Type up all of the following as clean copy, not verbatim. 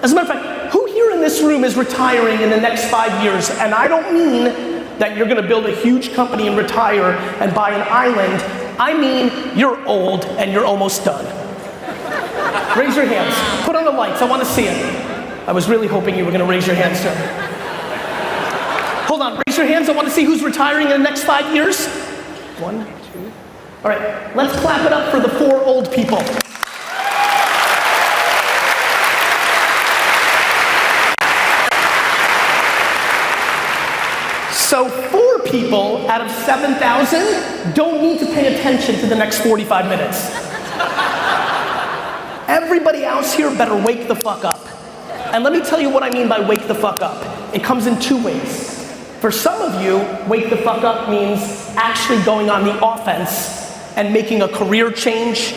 As a matter of fact, who here in this room is retiring in the next 5 years? And I don't mean that you're gonna build a huge company and retire and buy an island. I mean, you're old and you're almost done. Raise your hands. Put on the lights. I want to see it. I was really hoping you were going to raise your hands, sir. Hold on. Raise your hands. I want to see who's retiring in the next 5 years. 1, 2. All right. Let's clap it up for the 4 old people. So 4 people out of 7,000 don't need to pay attention to the next 45 minutes. Everybody else here better wake the fuck up. And let me tell you what I mean by wake the fuck up. It comes in 2 ways. For some of you, wake the fuck up means actually going on the offense and making a career change,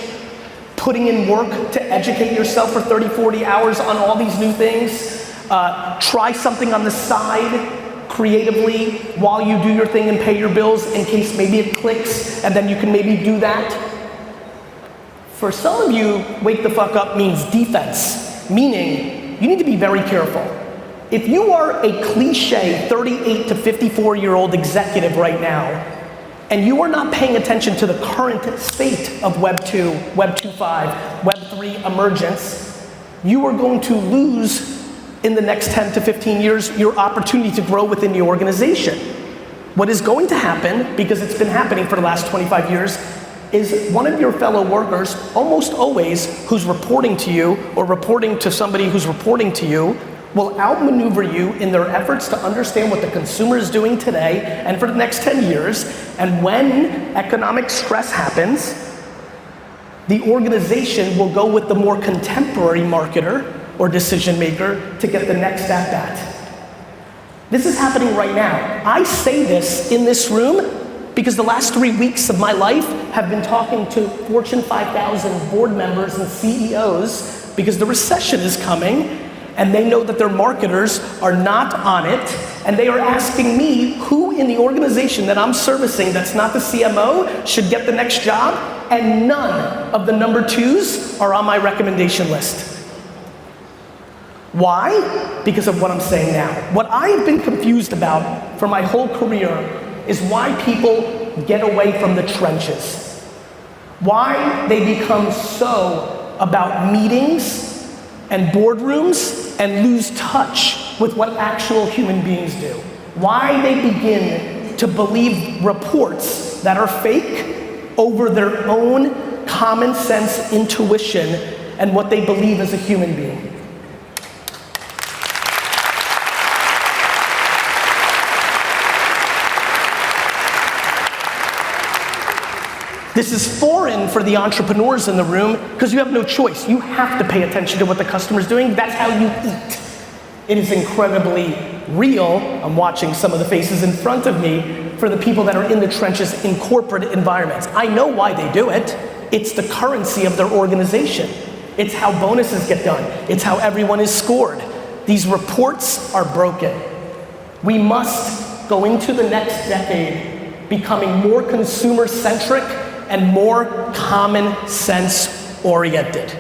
putting in work to educate yourself for 30, 40 hours on all these new things. Try something on the side creatively while you do your thing and pay your bills in case maybe it clicks and then you can maybe do that. For some of you, wake the fuck up means defense, meaning you need to be very careful. If you are a cliche 38 to 54-year-old executive right now, and you are not paying attention to the current state of Web 2, Web 2.5, Web 3 emergence, you are going to lose in the next 10 to 15 years your opportunity to grow within the organization. What is going to happen, because it's been happening for the last 25 years, is one of your fellow workers, almost always, who's reporting to you or reporting to somebody who's reporting to you, will outmaneuver you in their efforts to understand what the consumer is doing today and for the next 10 years. And when economic stress happens, the organization will go with the more contemporary marketer or decision maker to get the next at bat. This is happening right now. I say this in this room because the last 3 weeks of my life have been talking to Fortune 5000 board members and CEOs because the recession is coming and they know that their marketers are not on it, and they are asking me who in the organization that I'm servicing that's not the CMO should get the next job, and none of the number 2s are on my recommendation list. Why? Because of what I'm saying now. What I have been confused about for my whole career is why people get away from the trenches. Why they become so about meetings and boardrooms and lose touch with what actual human beings do. Why they begin to believe reports that are fake over their own common sense intuition and what they believe as a human being. This is foreign for the entrepreneurs in the room because you have no choice. You have to pay attention to what the customer's doing. That's how you eat. It is incredibly real. I'm watching some of the faces in front of me for the people that are in the trenches in corporate environments. I know why they do it. It's the currency of their organization. It's how bonuses get done. It's how everyone is scored. These reports are broken. We must go into the next decade becoming more consumer-centric and more common sense oriented.